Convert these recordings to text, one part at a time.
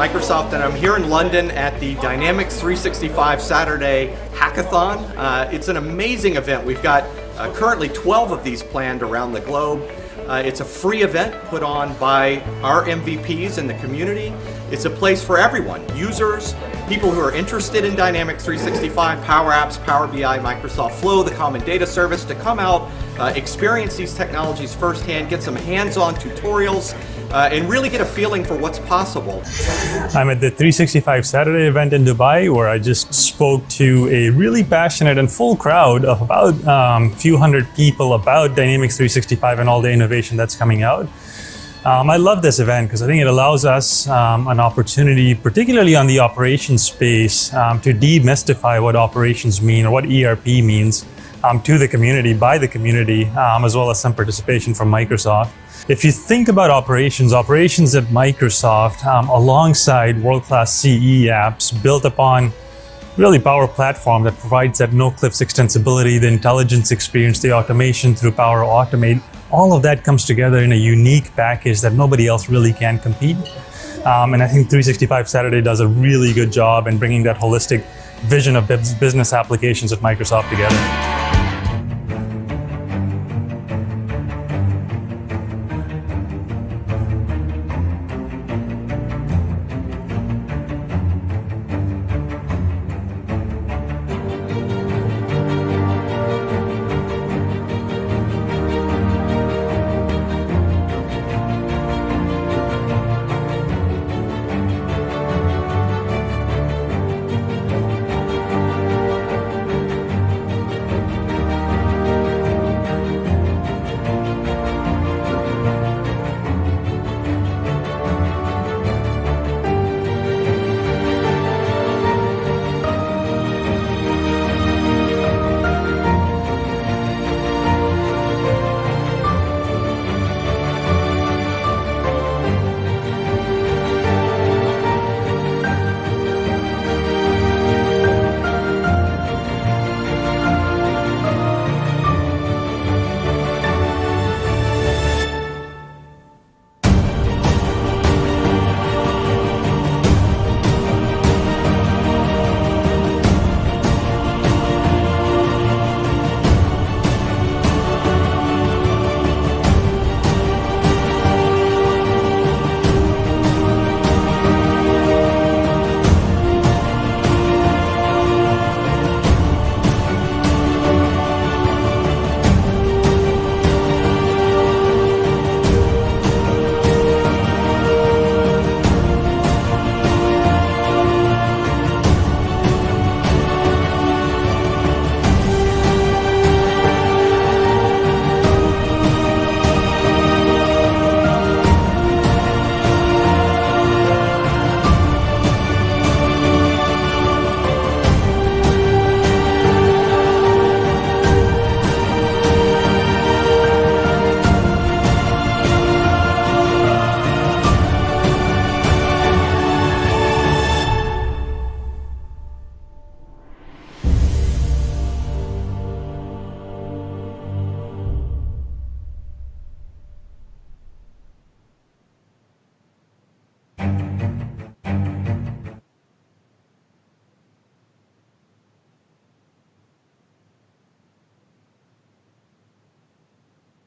Microsoft, and I'm here in London at the Dynamics 365 Saturday Hackathon. It's an amazing event. We've got currently 12 of these planned around the globe. It's a free event put on by our MVPs in the community. It's a place for everyone, users, people who are interested in Dynamics 365, Power Apps, Power BI, Microsoft Flow, the Common Data Service, to come out, experience these technologies firsthand, get some hands-on tutorials, and really get a feeling for what's possible. I'm at the 365 Saturday event in Dubai, where I just spoke to a really passionate and full crowd of about a few hundred people about Dynamics 365 and all the innovation that's coming out. I love this event because I think it allows us an opportunity, particularly on the operations space, to demystify what operations mean or what ERP means to the community, by the community, as well as some participation from Microsoft. If you think about operations at Microsoft, alongside world-class CE apps built upon really Power Platform that provides that no-cliff extensibility, the intelligence experience, the automation through Power Automate, all of that comes together in a unique package that nobody else really can compete. And I think 365 Saturday does a really good job in bringing that holistic vision of business applications at Microsoft together.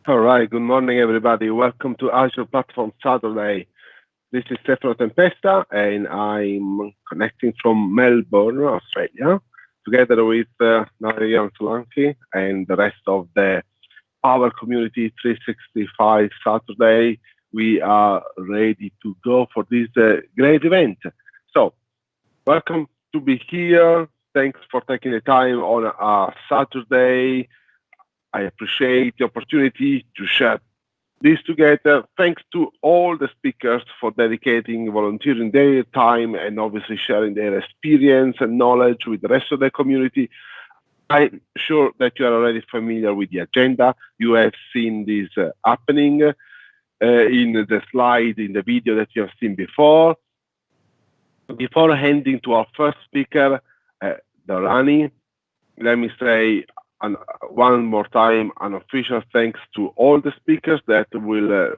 All right, good morning, everybody. Welcome to Azure Platform Saturday. This is Stefano Tempesta, and I'm connecting from Melbourne, Australia, together with Narayan Solanki and the rest of the Power Community 365 Saturday. We are ready to go for this great event. So, welcome to be here. Thanks for taking the time on a Saturday. I appreciate the opportunity to share this together. Thanks to all the speakers for dedicating, volunteering their time, and obviously sharing their experience and knowledge with the rest of the community. I'm sure that you are already familiar with the agenda. You have seen this happening in the slide, in the video that you have seen before. Before handing to our first speaker, Dharani, let me say one more time an official thanks to all the speakers that will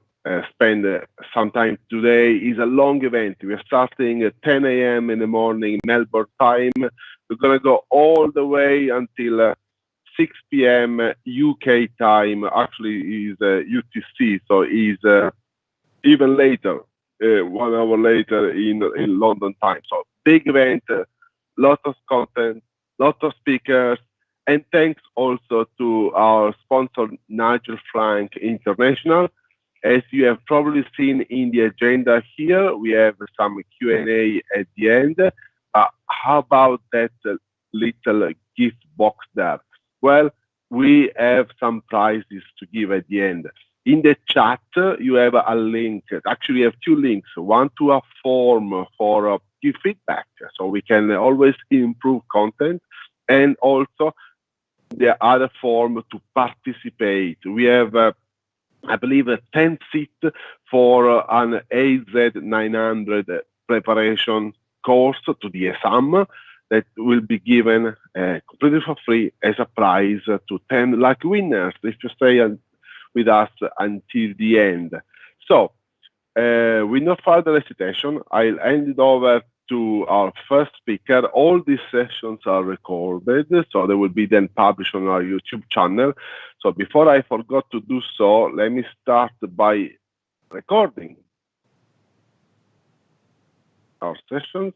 spend some time today. Is a long event. We are starting at 10 a.m. in the morning, Melbourne time. We're going to go all the way until 6 p.m. UK time. Actually, is UTC, so is even later, 1 hour later in London time. So big event, lots of content, lots of speakers, and thanks also to our sponsor, Nigel Frank International. As you have probably seen in the agenda here, we have some Q&A at the end. How about that little gift box there? Well, we have some prizes to give at the end. In the chat, you have a link. Actually, you have two links. One to a form for give feedback, so we can always improve content, and also the other form to participate. We have, I believe, a 10 seat for an AZ900 preparation course to the exam that will be given completely for free as a prize to 10 lucky winners if you stay with us until the end. So, with no further hesitation, I'll hand it over to our first speaker. All these sessions are recorded, so they will be then published on our YouTube channel. So before I forgot to do so, let me start by recording our sessions.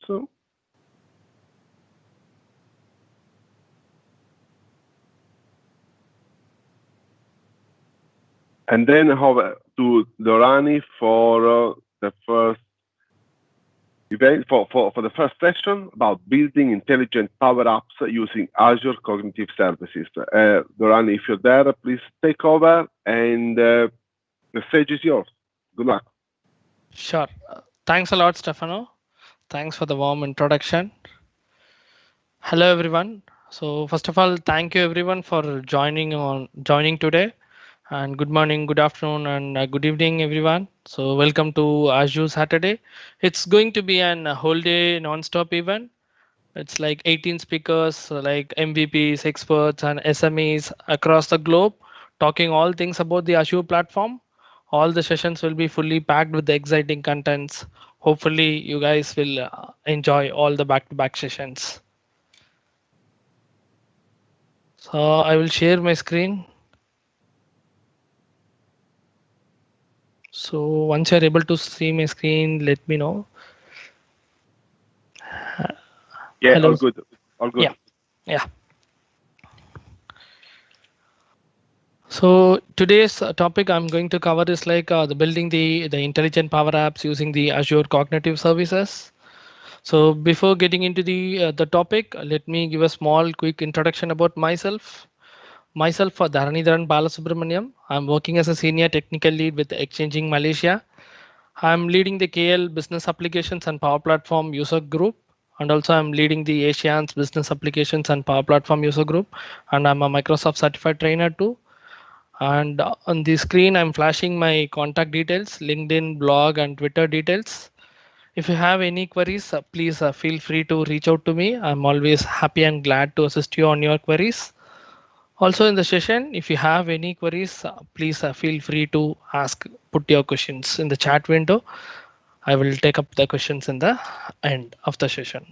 And then over to Dorani for the first event, for the first session about building intelligent power apps using Azure Cognitive Services. Dorani, if you're there, please take over, and the stage is yours. Good luck. Sure. Thanks a lot, Stefano. Thanks for the warm introduction. Hello, everyone. So first of all, thank you everyone for joining today. And good morning, good afternoon, and good evening, everyone. So welcome to Azure Saturday. It's going to be an whole day non-stop event. It's like 18 speakers, like MVPs, experts, and SMEs across the globe, talking all things about the Azure platform. All the sessions will be fully packed with the exciting contents. Hopefully, you guys will enjoy all the back-to-back sessions. So I will share my screen. So once you're able to see my screen, let me know. Yeah, Hello. all good. All good. Yeah. So today's topic I'm going to cover is like the building the intelligent power apps using the Azure Cognitive Services. So before getting into the topic, let me give a small quick introduction about myself. Myself, Dharanidharan Balasubramaniam. I'm working as a senior technical lead with Exchanging Malaysia. I'm leading the KL Business Applications and Power Platform User Group. And also I'm leading the Asians Business Applications and Power Platform User Group. And I'm a Microsoft certified trainer too. And on the screen, I'm flashing my contact details, LinkedIn, blog, and Twitter details. If you have any queries, please feel free to reach out to me. I'm always happy and glad to assist you on your queries. Also in the session, if you have any queries, please feel free to put your questions in the chat window. I will take up the questions in the end of the session.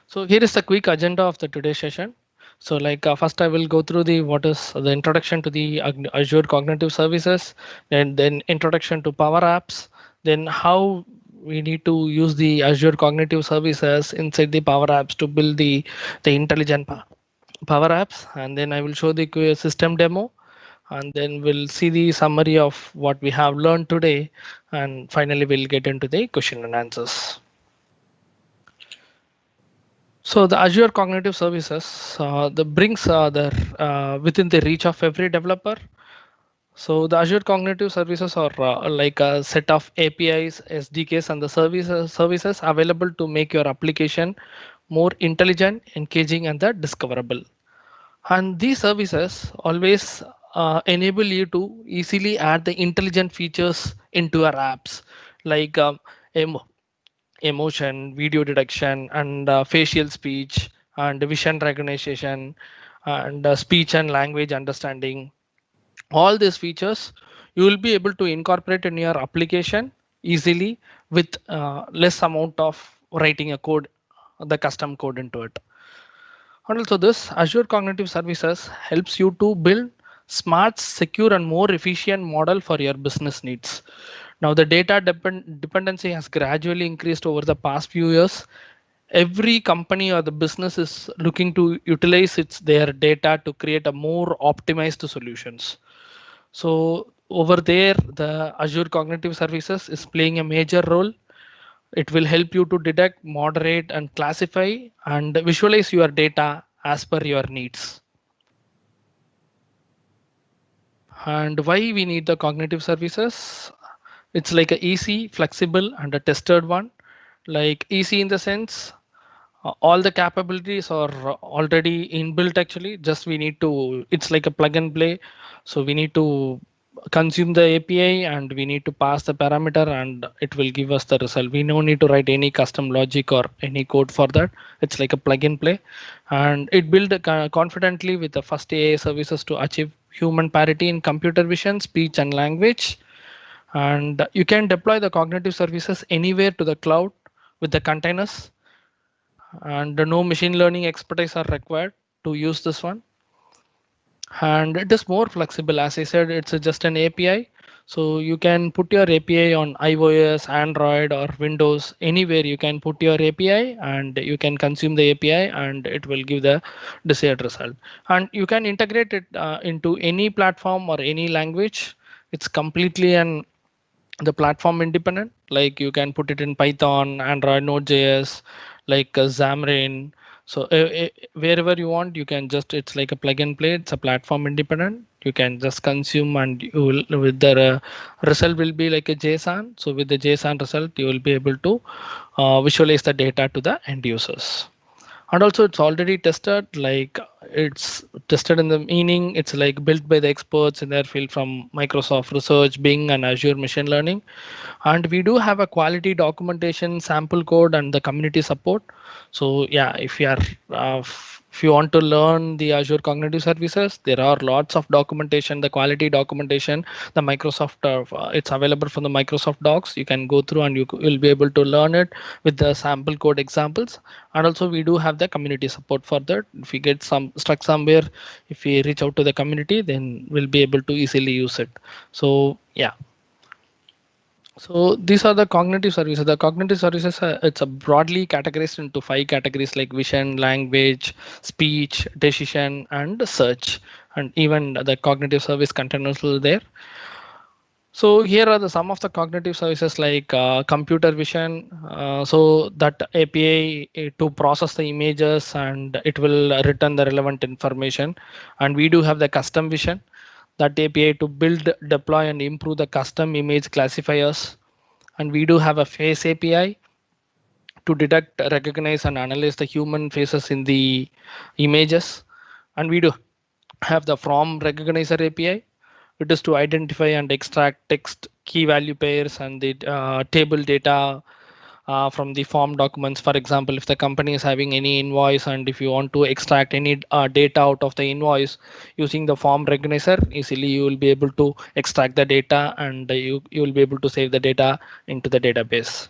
So here is the quick agenda of the today's session. So like first I will go through what is the introduction to the Azure Cognitive Services, and then introduction to Power Apps, then how we need to use the Azure Cognitive Services inside the Power Apps to build the intelligent Power Apps, and then I will show the system demo, and then we'll see the summary of what we have learned today, and finally we'll get into the question and answers. So the Azure Cognitive Services brings within the reach of every developer. So the Azure Cognitive Services are like a set of APIs, SDKs, and the services available to make your application more intelligent, engaging, and discoverable. And these services always enable you to easily add the intelligent features into your apps, like emotion, video detection, and facial speech, and vision recognition, and speech and language understanding. All these features you will be able to incorporate in your application easily with less amount of writing a code, the custom code into it. And also this Azure Cognitive Services helps you to build smart, secure, and more efficient model for your business needs. Now the data dependency has gradually increased over the past few years. Every company or the business is looking to utilize their data to create a more optimized solutions. So over there, the Azure Cognitive Services is playing a major role. It will help you to detect, moderate, and classify and visualize your data as per your needs. And why we need the cognitive services? It's like a easy, flexible, and a tested one. Like easy in the sense, all the capabilities are already inbuilt actually. Just we need to, it's like a plug and play. So we need to consume the API and we need to pass the parameter and it will give us the result. We no need to write any custom logic or any code for that. It's like a plug and play, and it built confidently with the first AI services to achieve human parity in computer vision, speech, and language. And you can deploy the cognitive services anywhere to the cloud with the containers, and no machine learning expertise are required to use this one. And it is more flexible. As I said, it's just an API, so you can put your API on iOS, Android, or Windows. Anywhere you can put your API and you can consume the API and it will give the desired result. And you can integrate it into any platform or any language. It's completely an the platform independent. Like you can put it in Python, Android, Node.js, like Xamarin. So wherever you want, you can just, it's like a plug and play. It's a platform independent. You can just consume and you will, with the result will be like a JSON. So with the JSON result, you will be able to visualize the data to the end users. And also it's already tested, like it's tested in the meaning it's like built by the experts in their field from Microsoft Research, Bing, and Azure Machine Learning. And we do have a quality documentation, sample code, and the community support. So yeah, if you are if you want to learn the Azure Cognitive Services, there are lots of documentation, the quality documentation, the Microsoft, it's available from the Microsoft Docs. You can go through and you will be able to learn it with the sample code examples. And also we do have the community support for that. If we get some stuck somewhere, if we reach out to the community, then we'll be able to easily use it. So yeah. So these are the cognitive services. The cognitive services, it's a broadly categorized into 5 categories like vision, language, speech, decision, and search. And even the cognitive service containers are there. So here are some of the cognitive services like computer vision. So that API to process the images and it will return the relevant information. And we do have the custom vision, that API to build, deploy, and improve the custom image classifiers. And we do have a face API to detect, recognize, and analyze the human faces in the images. And we do have the from recognizer API. It is to identify and extract text, key value pairs, and the table data from the form documents. For example, if the company is having any invoice and if you want to extract any data out of the invoice using the form recognizer, easily you will be able to extract the data and you will be able to save the data into the database.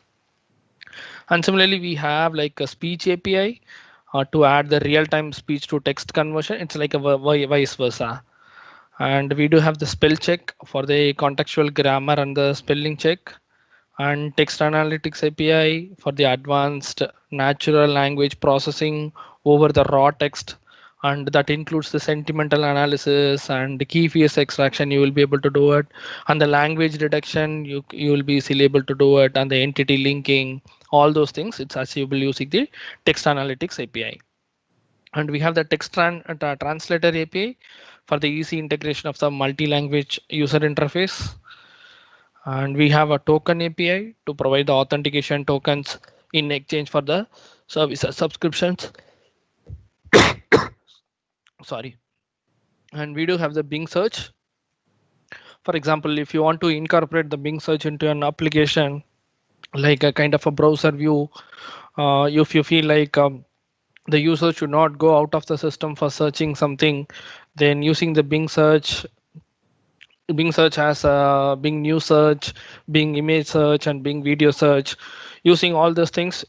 And similarly, we have like a speech API to add the real-time speech to text conversion. It's like a vice versa. And we do have the spell check for the contextual grammar and the spelling check, and text analytics API for the advanced natural language processing over the raw text. And that includes the sentimental analysis and the key phrase extraction. You will be able to do it, and the language detection you will be easily able to do it, and the entity linking, all those things it's achievable using the text analytics API. And we have the text translator API for the easy integration of the multi-language user interface. And we have a token API to provide the authentication tokens in exchange for the service subscriptions. Sorry. And we do have the Bing search. For example, if you want to incorporate the Bing search into an application, like a kind of a browser view, if you feel like the user should not go out of the system for searching something, then using the Bing search Bing search has Bing news search, Bing image search, and Bing video search. Using all those things,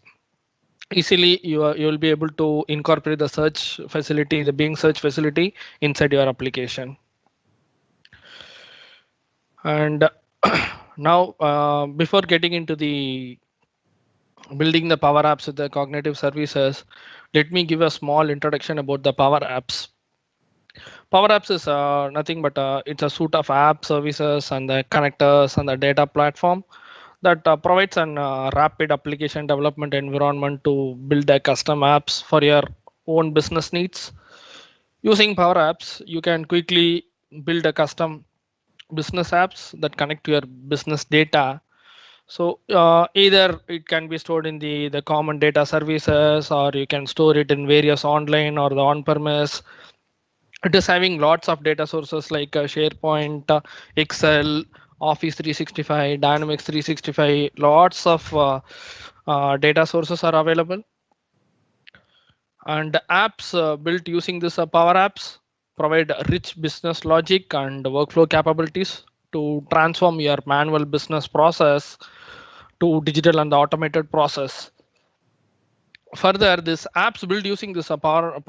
easily you'll be able to incorporate the search facility, the Bing search facility inside your application. And now, before getting into the building the Power Apps with the cognitive services, let me give a small introduction about the Power Apps. Power Apps is nothing but it's a suite of app services and the connectors and the data platform that provides an rapid application development environment to build the custom apps for your own business needs. Using Power Apps, you can quickly build a custom business apps that connect to your business data. So either it can be stored in the common data services, or you can store it in various online or the on-premise. It is having lots of data sources like SharePoint, Excel, Office 365, Dynamics 365. Lots of data sources are available. And the apps built using this Power Apps provide rich business logic and workflow capabilities to transform your manual business process to digital and automated process. Further, this apps built using this Power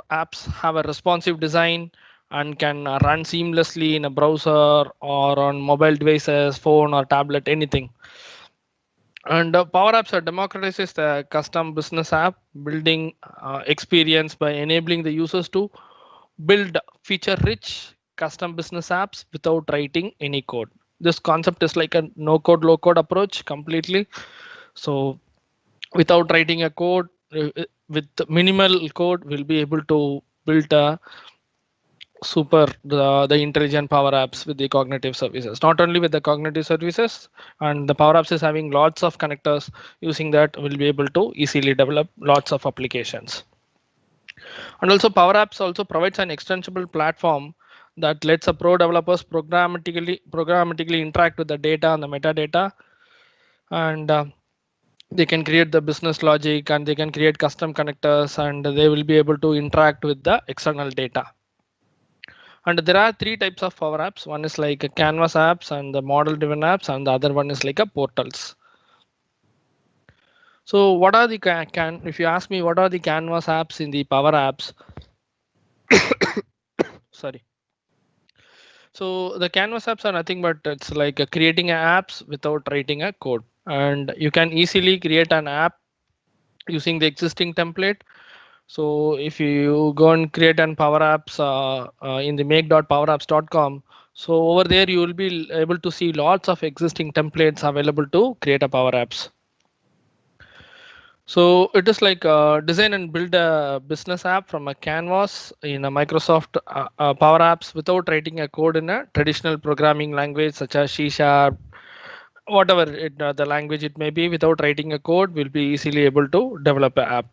Apps have a responsive design and can run seamlessly in a browser or on mobile devices, phone or tablet, anything. And Power Apps democratizes the custom business app building experience by enabling the users to build feature-rich custom business apps without writing any code. This concept is like a no-code, low-code approach completely. So without writing a code, with minimal code, we'll be able to build a the intelligent Power Apps with the cognitive services. Not only with the cognitive services, and the Power Apps is having lots of connectors. Using that, we'll be able to easily develop lots of applications. And also Power Apps also provides an extensible platform that lets a pro developers programmatically interact with the data and the metadata, and they can create the business logic, and they can create custom connectors, and they will be able to interact with the external data. And there are three types of Power Apps. One is like a Canvas apps and the model driven apps, and the other one is like a portals. So what are the if you ask me what are the Canvas apps in the Power Apps? Sorry. So the Canvas apps are nothing but it's like creating apps without writing a code, and you can easily create an app using the existing template. So if you go and create an Power Apps in the make.powerapps.com, so over there you will be able to see lots of existing templates available to create a Power Apps. So it is like design and build a business app from a canvas in a Microsoft Power Apps without writing a code in a traditional programming language such as C#, whatever the language it may be. Without writing a code, we'll be easily able to develop an app.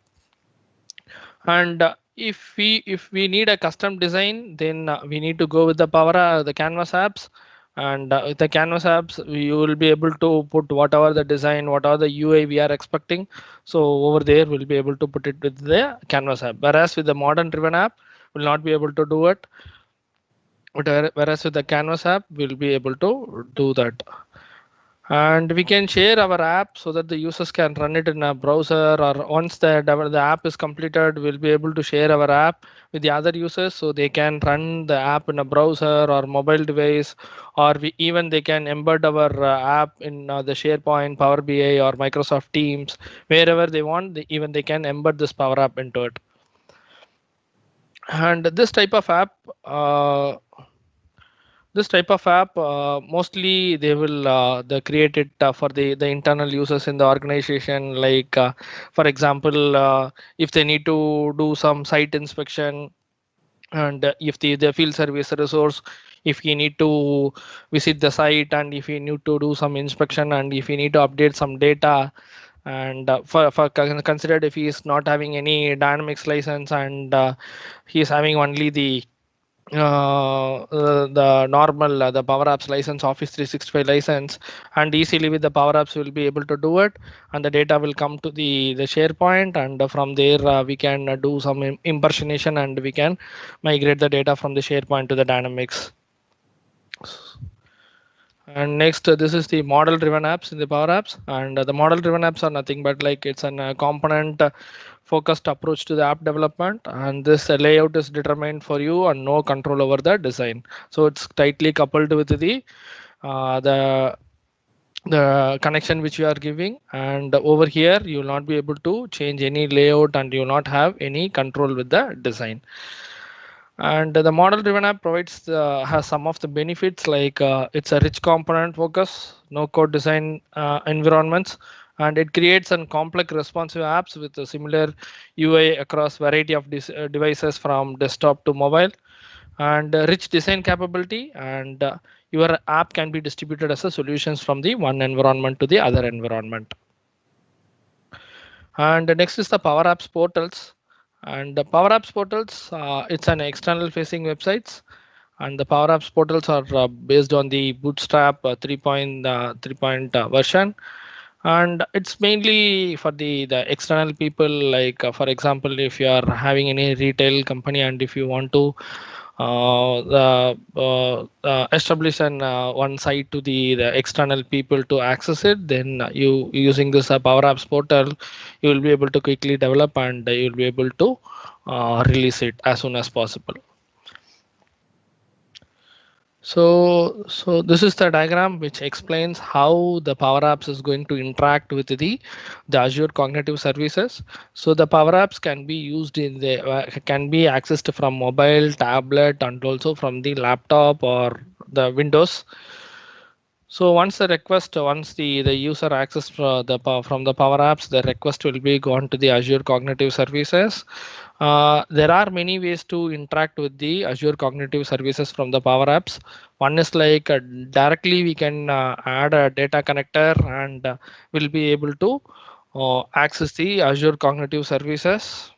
And if we need a custom design, then we need to go with the the Canvas apps. And with the Canvas apps, you will be able to put whatever the design, whatever the UI we are expecting. So over there, we'll be able to put it with the Canvas app. Whereas with the modern driven app, we'll not be able to do it. Whereas with the Canvas app, we'll be able to do that. And we can share our app so that the users can run it in a browser, or once the app is completed, we'll be able to share our app with the other users so they can run the app in a browser or mobile device, or even they can embed our app in the SharePoint, Power BI or Microsoft Teams, wherever they want. Even they can embed this Power App into it. And this type of app mostly they will they create it for the internal users in the organization. Like for example, if they need to do some site inspection, and if the field service resource, if you need to visit the site, and if you need to do some inspection, and if you need to update some data, and for considered if he is not having any Dynamics license, and he is having only the normal the Power Apps license, Office 365 license, and easily with the Power Apps we'll be able to do it, and the data will come to the SharePoint, and from there we can do some impersonation, and we can migrate the data from the SharePoint to the Dynamics. And next, this is the model driven apps in the Power Apps. And the model driven apps are nothing but like it's a component focused approach to the app development. And this layout is determined for you and no control over the design. So it's tightly coupled with the connection which you are giving, and over here you will not be able to change any layout and you will not have any control with the design. And the model driven app provides has some of the benefits like it's a rich component focus, no code design environments, and it creates a complex responsive apps with a similar UI across variety of devices from desktop to mobile, and rich design capability, and your app can be distributed as a solutions from the one environment to the other environment. And next is the Power Apps portals. And the Power Apps portals, it's an external facing websites, and the Power Apps portals are based on the Bootstrap 3.3 version, and it's mainly for the external people, like for example, if you are having any retail company and if you want to establish an one site to the external people to access it, then you using this Power Apps portal, you will be able to quickly develop and you will be able to release it as soon as possible. So this is the diagram which explains how the Power Apps is going to interact with the Azure Cognitive Services. So the Power Apps can be used in can be accessed from mobile, tablet, and also from the laptop or the Windows. So once the user access from the Power Apps, the request will be gone to the Azure Cognitive Services. There are many ways to interact with the Azure Cognitive Services from the Power Apps. One is like directly we can add a data connector and we'll be able to access the Azure Cognitive Services.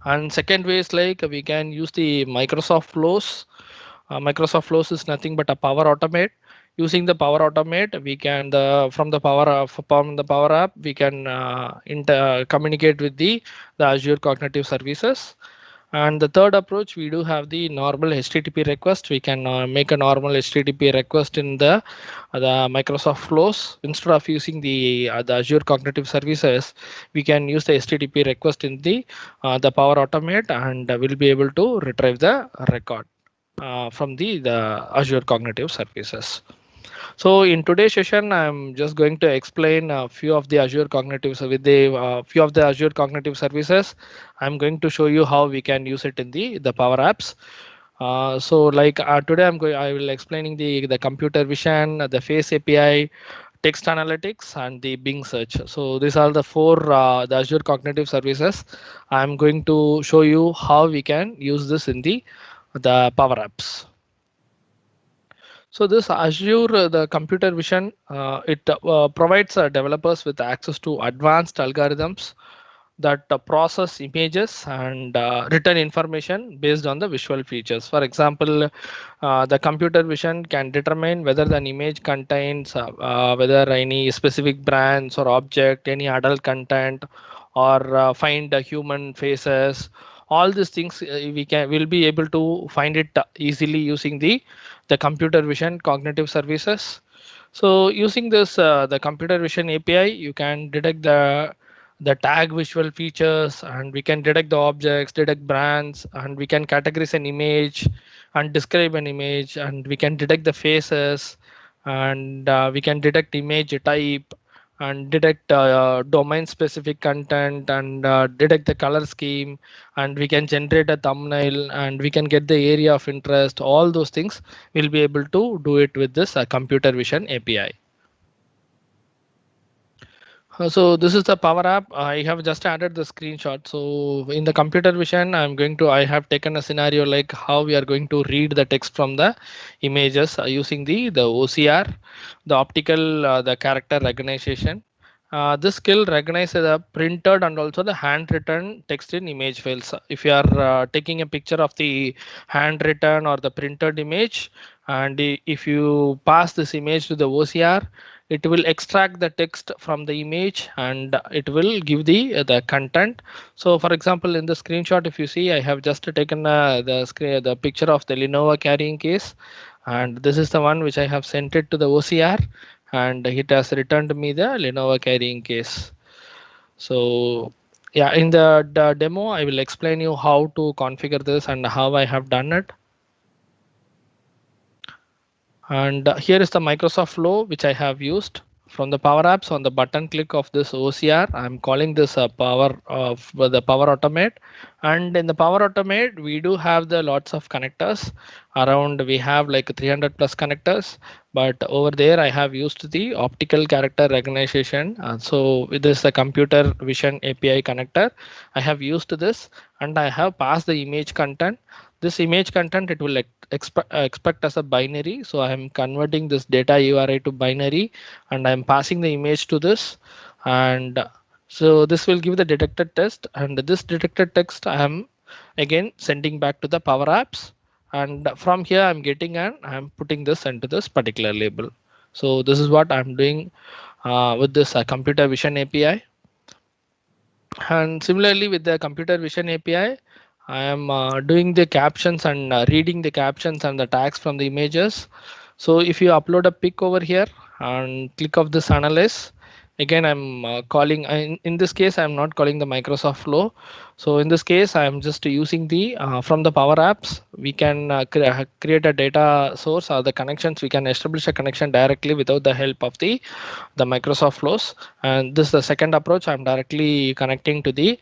And second way is like we can use the Microsoft Flows. Microsoft Flows is nothing but a Power Automate. Using the Power Automate, we can from the Power App we can communicate with the Azure Cognitive Services. And the third approach, we do have the normal HTTP request. We can make a normal HTTP request in the Microsoft Flows. Instead of using the Azure Cognitive Services, we can use the HTTP request in the Power Automate, and we'll be able to retrieve the record from the Azure Cognitive Services. So in today's session, I'm just going to explain a few of the Azure Cognitive Services. I'm going to show you how we can use it in the Power Apps. Today I will explaining the computer vision, the face API, text analytics, and the Bing search. So these are the four the Azure Cognitive Services. I'm going to show you how we can use this in the Power Apps. So this Azure, the computer vision, it provides developers with access to advanced algorithms that process images and return information based on the visual features. For example, the computer vision can determine whether an image contains whether any specific brands or object, any adult content, or find human faces. All these things will be able to find it easily using the computer vision cognitive services. So using this the computer vision API, you can detect the tag visual features, and we can detect the objects, detect brands, and we can categorize an image and describe an image, and we can detect the faces, and we can detect image type, and detect domain specific content, and detect the color scheme, and we can generate a thumbnail, and we can get the area of interest. All those things we'll be able to do it with this computer vision API. So this is the Power App. I have just added the screenshot. So in the computer vision, I have taken a scenario like how we are going to read the text from the images using the OCR, the optical the character recognition. This skill recognizes the printed and also the handwritten text in image files. If you are taking a picture of the handwritten or the printed image, and if you pass this image to the OCR, it will extract the text from the image and it will give the content. So for example, in the screenshot, if you see, I have just taken the picture of the Lenovo carrying case, and this is the one which I have sent it to the OCR, and it has returned me the Lenovo carrying case. So yeah, in the demo, I will explain you how to configure this and how I have done it. And here is the Microsoft flow which I have used from the Power Apps. On the button click of this OCR, I'm calling this the Power Automate. And in the Power Automate, we do have the lots of connectors around. We have like 300 plus connectors, but over there I have used the optical character recognition. So with this the computer vision API connector, I have used this, and I have passed the image content. This image content, it will expect as a binary. So I am converting this data URI to binary, and I'm passing the image to this. And so this will give the detected text, and this detected text I am again sending back to the Power Apps. And from here I'm getting and I'm putting this into this particular label. So this is what I'm doing with this computer vision API. And similarly with the computer vision API, I am doing the captions and reading the captions and the tags from the images. So if you upload a pic over here and click of this analyze, again I'm calling, in this case I'm not calling the Microsoft flow. So in this case I'm just using the from the Power Apps, we can create a data source or the connections. We can establish a connection directly without the help of the Microsoft flows. And this is the second approach. I'm directly connecting to the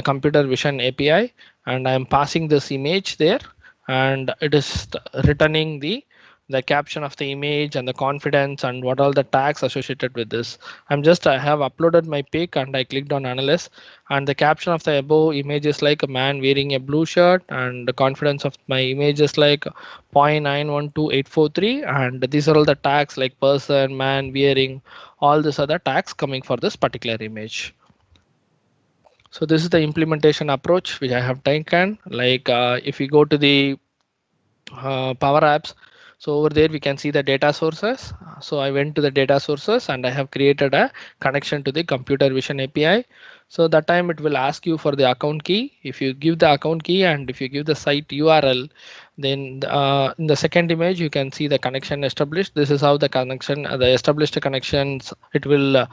computer vision API, and I'm passing this image there, and it is returning the caption of the image and the confidence and what all the tags associated with this. I have uploaded my pic and I clicked on analyze, and the caption of the above image is like a man wearing a blue shirt, and the confidence of my image is like 0.912843, and these are all the tags like person, man, wearing, all these other tags coming for this particular image. So this is the implementation approach which I have taken. Like if we go to the Power Apps, so over there we can see the data sources. So I went to the data sources and I have created a connection to the computer vision API. So that time it will ask you for the account key. If you give the account key and if you give the site URL, then in the second image you can see the connection established. This is how the connection, the established connections, it will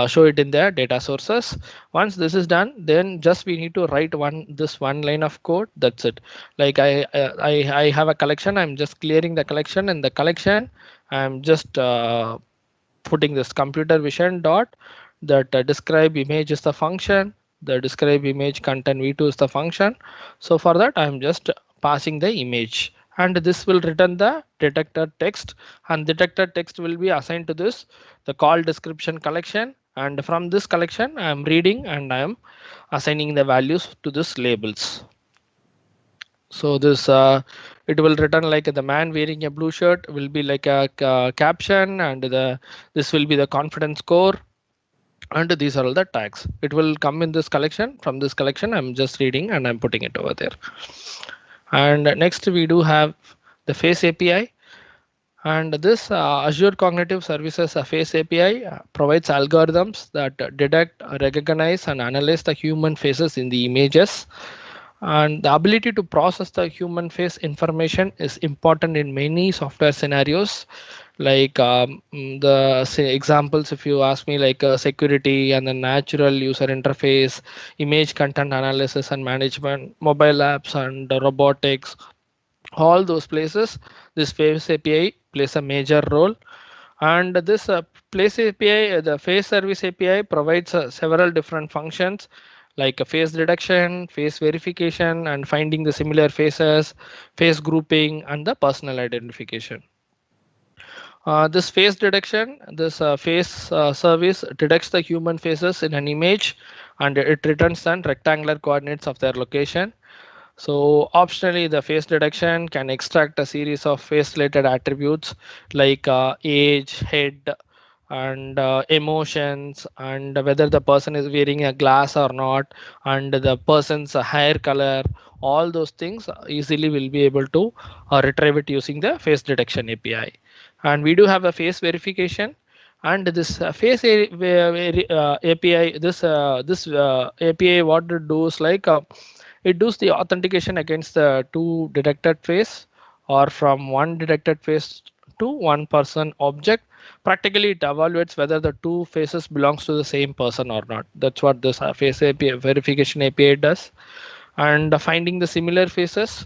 show it in the data sources. Once this is done, then just we need to write this one line of code. That's it. Like I have a collection. I'm just clearing the collection. In the collection, I'm just putting this computer vision dot that describe image is the function. The describe image content v2 is the function. So for that, I'm just passing the image, and this will return the detected text, and detected text will be assigned to this the call description collection, and from this collection I am reading and I am assigning the values to this labels. So this it will return like the man wearing a blue shirt will be like a caption, and this will be the confidence score, and these are all the tags. It will come in this collection. From this collection I'm just reading and I'm putting it over there. And next we do have the face API, and this Azure Cognitive Services face API provides algorithms that detect, recognize and analyze the human faces in the images. And the ability to process the human face information is important in many software scenarios. Like examples, if you ask me, like security and the natural user interface, image content analysis and management, mobile apps and robotics, all those places, this face API plays a major role. And this place API, the face service API provides several different functions like a face detection, face verification, and finding the similar faces, face grouping, and the personal identification. This face detection, this face service detects the human faces in an image, and it returns the rectangular coordinates of their location. So optionally, the face detection can extract a series of face-related attributes like age, head, and emotions, and whether the person is wearing a glass or not, and the person's hair color. All those things easily will be able to retrieve it using the face detection API. And we do have a face verification. And this face API, this API, what it does like it does the authentication against the two detected face or from one detected face to one person object. Practically, it evaluates whether the two faces belongs to the same person or not. That's what this face API verification API does. And finding the similar faces,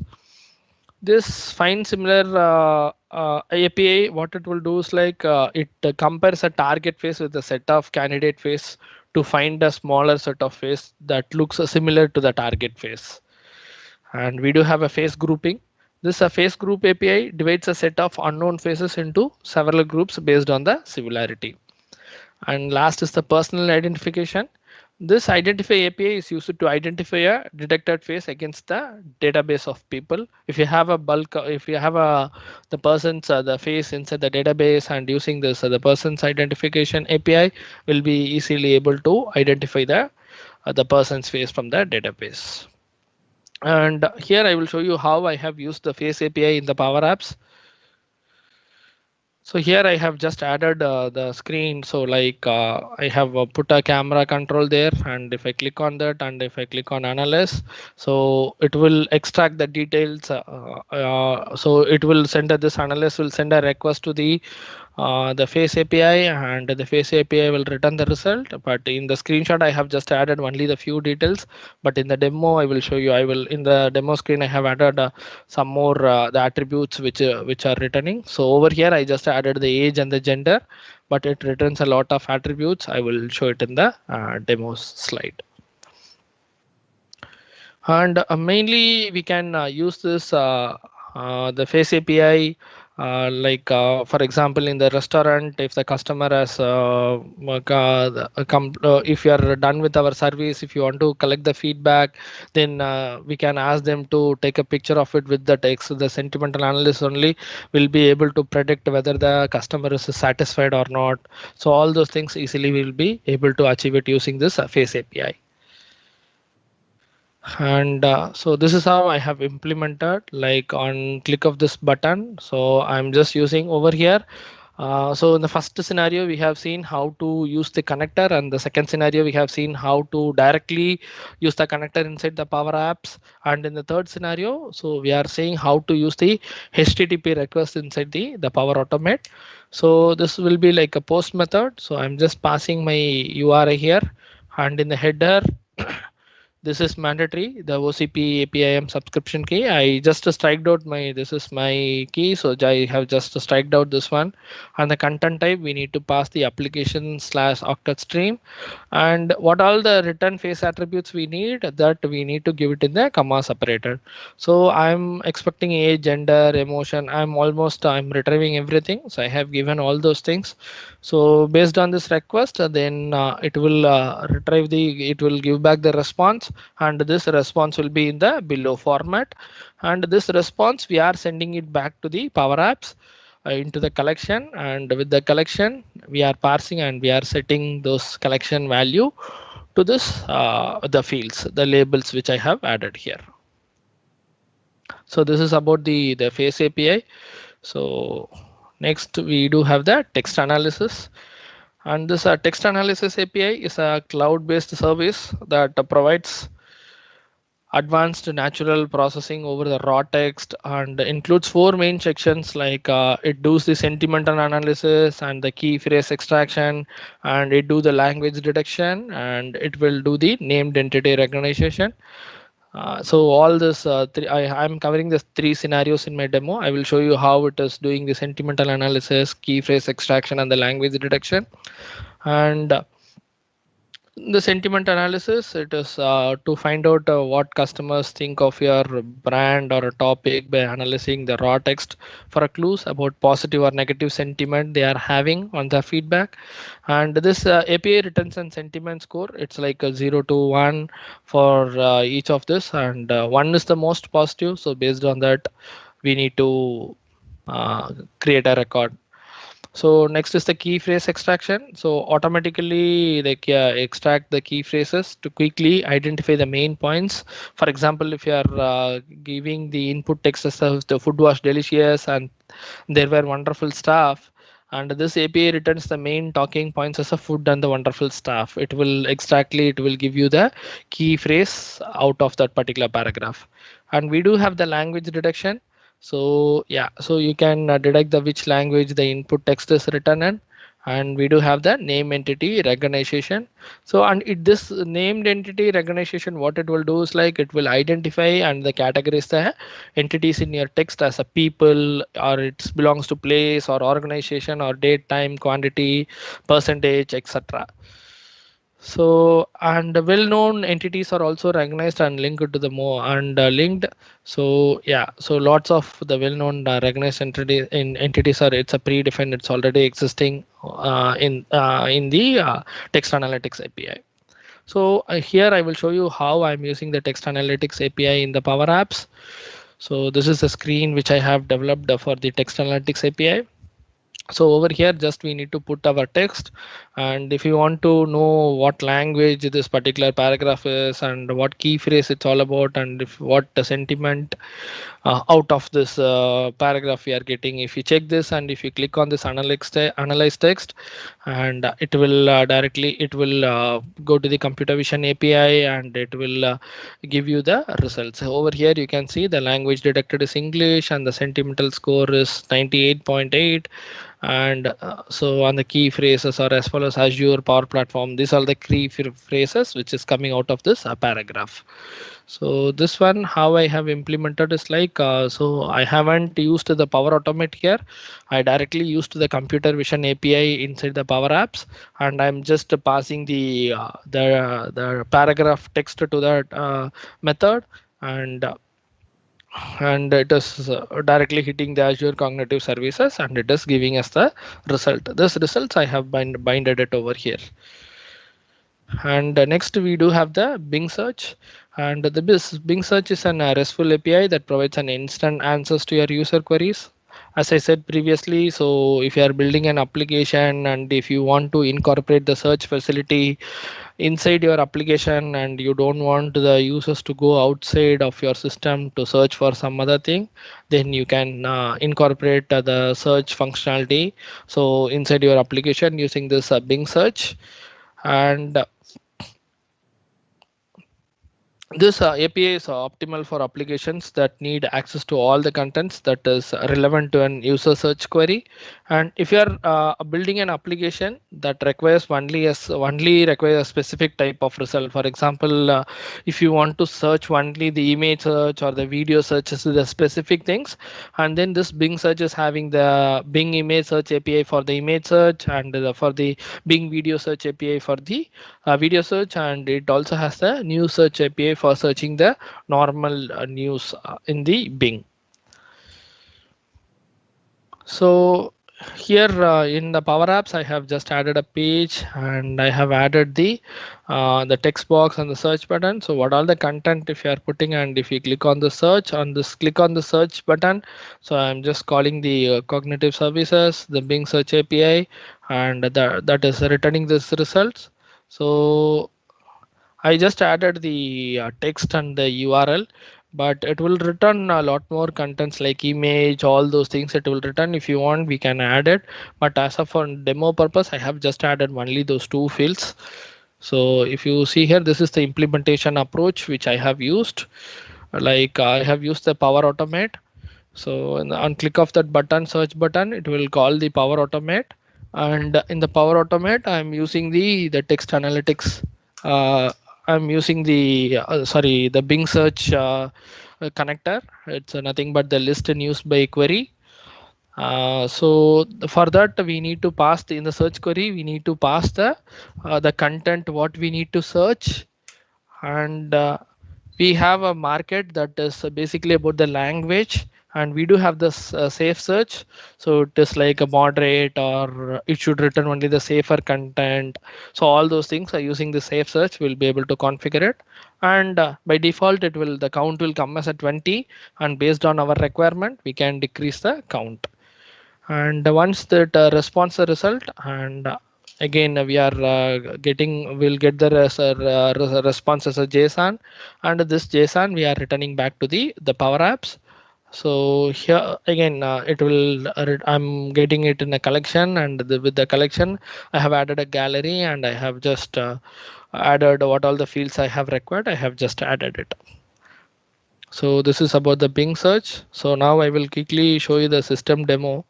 this find similar API, what it will do is like it compares a target face with a set of candidate face to find a smaller set of face that looks similar to the target face. And we do have a face grouping. This face group API divides a set of unknown faces into several groups based on the similarity. And last is the personal identification. This identify API is used to identify a detected face against the database of people. If you have a bulk, if you have the person's the face inside the database, and using this the person's identification API will be easily able to identify the person's face from the database. And here I will show you how I have used the face API in the Power Apps. So here I have just added the screen. So like I have put a camera control there, and if I click on that and if I click on analyze, so it will extract the details. So it will send this analyst will send a request to the face API, and the face API will return the result. But in the screenshot, I have just added only the few details. But in the demo, I will show you. In the demo screen, I have added some more the attributes which are returning. So over here, I just added the age and the gender, but it returns a lot of attributes. I will show it in the demo slide. And mainly we can use this the face API for example, in the restaurant, if the customer has if you are done with our service, if you want to collect the feedback, then we can ask them to take a picture of it with the text. So the sentimental analyst only will be able to predict whether the customer is satisfied or not. So all those things easily will be able to achieve it using this face API. And so this is how I have implemented, like on click of this button. So I'm just using over here. So in the first scenario, we have seen how to use the connector, and the second scenario, we have seen how to directly use the connector inside the Power Apps. And in the third scenario, so we are saying how to use the HTTP request inside the Power Automate. So this will be like a post method. So I'm just passing my URI here, and in the header, this is mandatory, the OCP APIM subscription key. I just striked out this is my key. So I have just striked out this one. And the content type, we need to pass the application/octet stream. And what all the return face attributes we need, that we need to give it in the comma separated. So I'm expecting age, gender, emotion. I'm retrieving everything. So I have given all those things. So based on this request, then it will it will give back the response, and this response will be in the below format. And this response, we are sending it back to the Power Apps into the collection, and with the collection, we are parsing and we are setting those collection value to this the fields, the labels which I have added here. So this is about the face API. So next, we do have the text analysis. And this text analysis API is a cloud-based service that provides advanced natural processing over the raw text, and includes 4 main sections, like it does the sentimental analysis and the key phrase extraction, and it do the language detection, and it will do the named entity recognition. So all this I'm covering the 3 scenarios in my demo. I will show you how it is doing the sentimental analysis, key phrase extraction, and the language detection. And the sentiment analysis, it is to find out what customers think of your brand or a topic by analyzing the raw text for clues about positive or negative sentiment they are having on the feedback. And this API returns and sentiment score, it's like a 0 to 1 for each of this, and 1 is the most positive. So based on that, we need to create a record. So next is the key phrase extraction. So automatically they extract the key phrases to quickly identify the main points. For example, if you are giving the input text as the food was delicious and there were wonderful stuff, and this API returns the main talking points as a food and the wonderful stuff, it will give you the key phrase out of that particular paragraph. And we do have the language detection. So yeah, so you can detect the which language the input text is written in, and we do have the name entity recognition. So and this named entity recognition, what it will do is like it will identify and the categorize the entities in your text as a people, or it belongs to place or organization or date, time, quantity, percentage, etc. So and the well-known entities are also recognized and linked to the more and linked. So yeah, so lots of the well-known recognized entities are, it's a predefined, it's already existing in the text analytics API. So here I will show you how I'm using the text analytics API in the Power Apps. So this is the screen which I have developed for the text analytics API. So over here just we need to put our text, and if you want to know what language this particular paragraph is and what key phrase it's all about, and if what the sentiment out of this paragraph we are getting, if you check this and if you click on this analyze text, and it will directly it will go to the computer vision API, and it will give you the results. Over here you can see the language detected is English and the sentimental score is 98.8. And so on the key phrases are as follows: Azure, Power Platform. These are the key phrases which is coming out of this paragraph. So this one how I have implemented is like so I haven't used the Power Automate here. I directly used the computer vision API inside the Power Apps, and I'm just passing the paragraph text to that method, and it is directly hitting the Azure Cognitive Services, and it is giving us the result. This results I have binded it over here. And next we do have the Bing search, and the Bing search is an RESTful API that provides an instant answers to your user queries. As I said previously, so if you are building an application and if you want to incorporate the search facility inside your application and you don't want the users to go outside of your system to search for some other thing, then you can incorporate the search functionality so inside your application using this Bing search. And this API is optimal for applications that need access to all the contents that is relevant to an user search query. And if you are building an application that requires only requires a specific type of result, for example, if you want to search only the image search or the video search, is the specific things, and then this Bing search is having the Bing image search API for the image search, and for the Bing video search API for the video search, and it also has the news search API for searching the normal news in the Bing. So here in the Power Apps, I have just added a page, and I have added the text box and the search button. So what all the content if you are putting, and if you click on the search click on the search button, so I'm just calling the cognitive services, the Bing search API, and that is returning this results. So I just added the text and the URL, but it will return a lot more contents like image, all those things it will return. If you want, we can add it, but as of for demo purpose, I have just added only those two fields. So if you see here, this is the implementation approach which I have used. Like I have used the Power Automate. So on click of that button, search button, it will call the Power Automate. And in the Power Automate, I'm using the text analytics. I'm using the the Bing search connector. It's nothing but the list news by query. So for that we need to pass in the search query, we need to pass the content what we need to search, and we have a market that is basically about the language, and we do have this safe search, so it is like a moderate, or it should return only the safer content. So all those things are using the safe search, we'll be able to configure it, and by default it will, the count will come as a 20, and based on our requirement we can decrease the count. And once that responds the result, and again we are we'll get the response as a JSON, and this JSON we are returning back to the Power Apps. So here again it will I'm getting it in a collection, and with the collection I have added a gallery, and I have just added what all the fields I have required, I have just added it. So this is about the Bing search. So now I will quickly show you the system demo.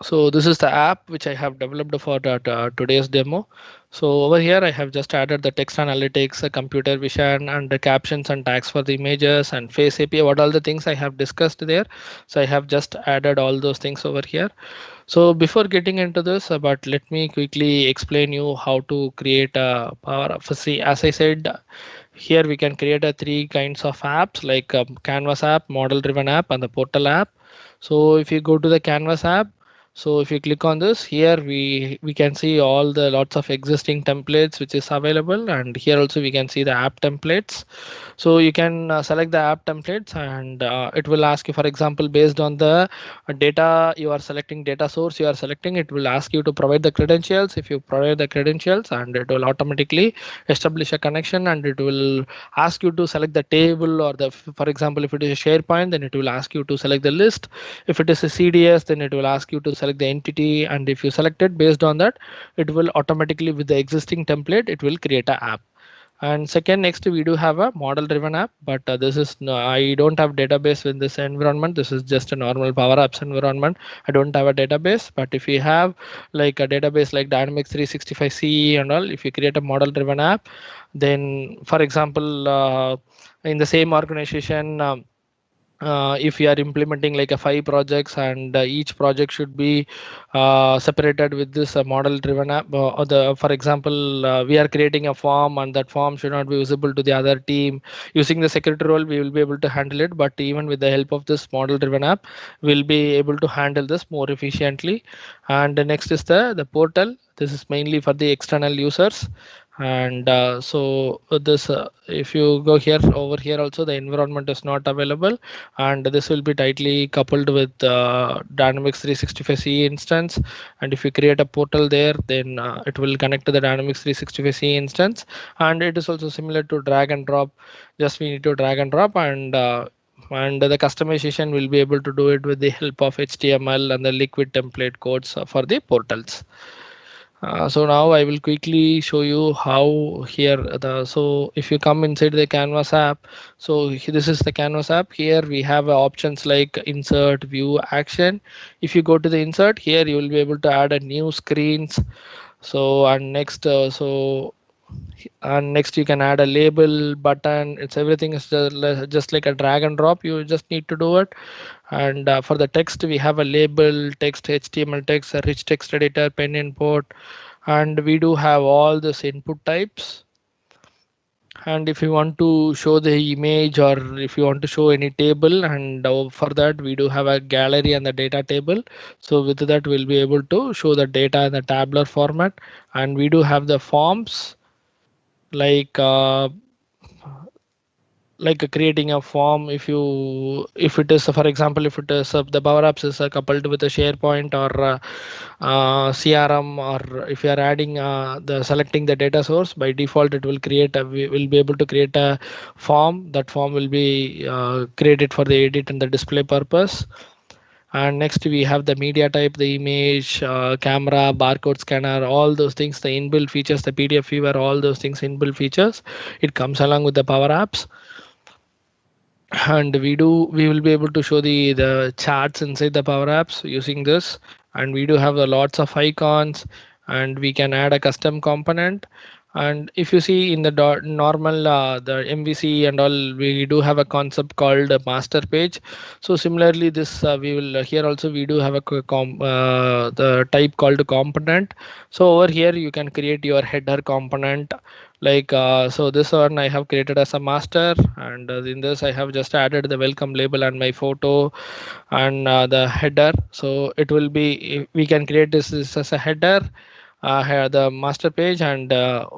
So this is the app which I have developed for today's demo. So over here I have just added the text analytics, computer vision, and the captions and tags for the images and face API. What all the things I have discussed there. So I have just added all those things over here. So before getting into this, but let me quickly explain you how to create a Power. See, as I said, here we can create a three kinds of apps like Canvas app, model driven app, and the portal app. So if you go to the Canvas app, so if you click on this, here we can see all the lots of existing templates which is available, and here also we can see the app templates. So you can select the app templates, and it will ask you, for example, based on the data you are selecting, data source you are selecting, it will ask you to provide the credentials. If you provide the credentials, and it will automatically establish a connection, and it will ask you to select the table or the, for example, if it is a SharePoint, then it will ask you to select the list. If it is a CDS, then it will ask you to select the entity, and if you select it, based on that, it will automatically, with the existing template, it will create an app. And second, next we do have a model driven app, but this is no, I don't have database in this environment. This is just a normal Power Apps environment. I don't have a database, but if you have like a database like Dynamics 365 CE and all, if you create a model driven app, then for example, in the same organization, if you are implementing like a 5 projects, and each project should be separated with this model driven app, or the, for example, we are creating a form, and that form should not be visible to the other team. Using the security role, we will be able to handle it, but even with the help of this model driven app, we'll be able to handle this more efficiently. And the next is the portal. This is mainly for the external users. And so this if you go here, over here also the environment is not available, and this will be tightly coupled with Dynamics 365 CE instance. And if you create a portal there, then it will connect to the Dynamics 365 CE instance, and it is also similar to drag and drop. Just we need to drag and drop, and the customization will be able to do it with the help of HTML and the liquid template codes for the portals. So now I will quickly show you how here so if you come inside the Canvas app, so this is the Canvas app. Here we have options like insert, view, action. If you go to the insert, here you will be able to add a new screens. So and next and next you can add a label button. It's everything is just like a drag and drop. You just need to do it. And for the text, we have a label, text, HTML text, a rich text editor, pen import, and we do have all this input types. And if you want to show the image, or if you want to show any table, and for that we do have a gallery and the data table. So with that we'll be able to show the data in the tabular format. And we do have the forms like creating a form. If it is, for example, if it is the Power Apps is coupled with a SharePoint or CRM, or if you are adding the selecting the data source, by default it will create a, we will be able to create a form. That form will be created for the edit and the display purpose. And next we have the media type, the image, camera, barcode scanner, all those things, the inbuilt features, the PDF viewer, all those things, inbuilt features. It comes along with the Power Apps. And we will be able to show the charts inside the Power Apps using this. And we do have lots of icons, and we can add a custom component. And if you see in the normal the MVC and all, we do have a concept called a master page. So similarly, this we will here also we do have a the type called component. So over here you can create your header component. Like so this one I have created as a master, and in this I have just added the welcome label and my photo and the header. So it will be, we can create this as a header, here the master page. And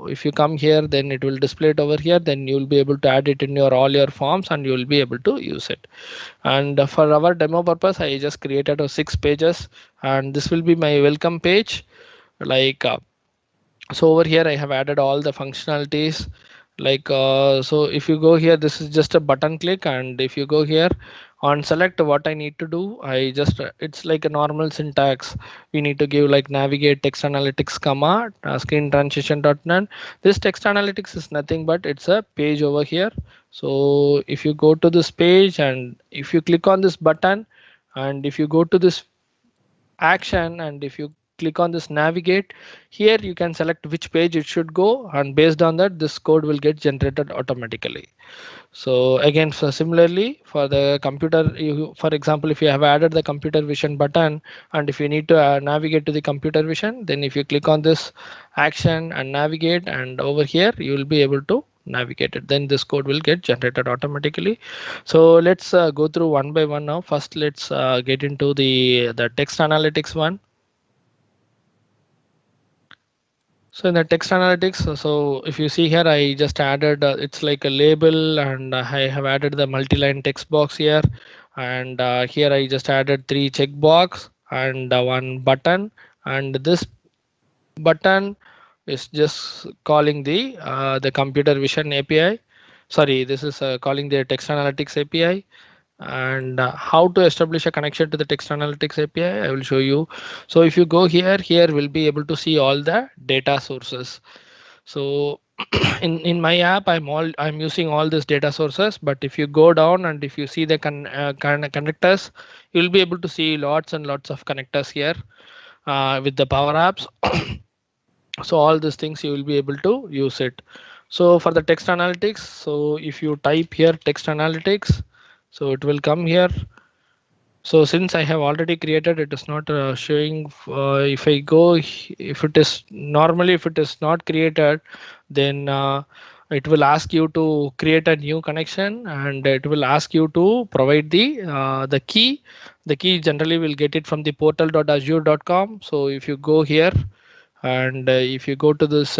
if you come here, then it will display it over here. Then you will be able to add it in your all your forms, and you will be able to use it. And for our demo purpose, I just created 6 pages, and this will be my welcome page. Like so over here I have added all the functionalities. Like so if you go here, this is just a button click, and if you go here, On select, what I need to do, I just it's like a normal syntax. We need to give like navigate text analytics comma screen transition.net. This text analytics is nothing but it's a page over here. So if you go to this page and if you click on this button and if you go to this action and if you click on this navigate, here you can select which page it should go, and based on that this code will get generated automatically. So again, so similarly for the computer, for example, if you have added the computer vision button and if you need to navigate to the computer vision, then if you click on this action and navigate, and over here you will be able to navigate it, then this code will get generated automatically. So let's go through one by one now. First, let's get into the text analytics one. So in the text analytics, so if you see here, I just added, it's like a label, and I have added the multi-line text box here. And here I just added 3 checkbox and 1 button. And this button is just calling the computer vision API. Sorry, this is calling the text analytics API. And how to establish a connection to the text analytics API, I will show you. So if you go here, we'll be able to see all the data sources. So in my app, I'm using all these data sources, but if you go down and if you see the connectors, you'll be able to see lots and lots of connectors here with the Power Apps. So all these things you will be able to use it. So for the text analytics, so if you type here text analytics, so it will come here. So since I have already created, it is not showing. If I go, if it is normally, if it is not created, then it will ask you to create a new connection, and it will ask you to provide the key. The key generally will get it from the portal.azure.com. So if you go here, and if you go to this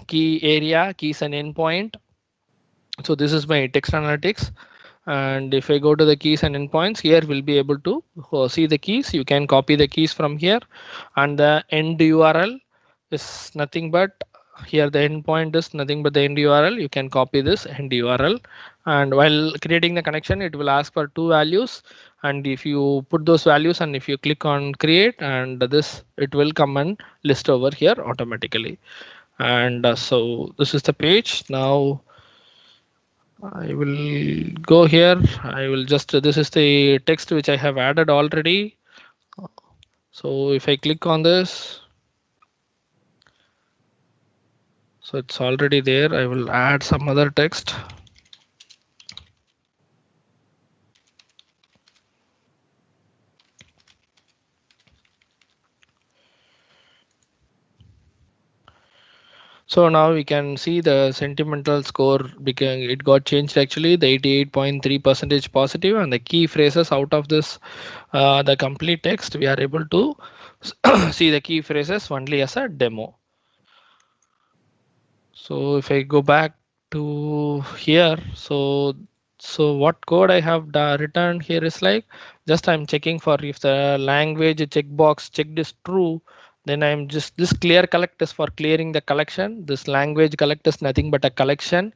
key area, keys and endpoint. So this is my text analytics. And if I go to the keys and endpoints, here we'll be able to see the keys. You can copy the keys from here, and the end URL is nothing but here. The endpoint is nothing but the end URL. You can copy this end URL, and while creating the connection, it will ask for 2 values. And if you put those values and if you click on create, and this it will come and list over here automatically. And so this is the page. Now I will go here. I will just, this is the text which I have added already. So if I click on this, so it's already there. I will add some other text. So now we can see the sentimental score because it got changed actually, the 88.3% positive, and the key phrases out of this, the complete text, we are able to see the key phrases only as a demo. So if I go back to here, so what code I have written here is like, just I'm checking for if the language checkbox checked is true, then I'm just, this clear collect is for clearing the collection. This language collect is nothing but a collection.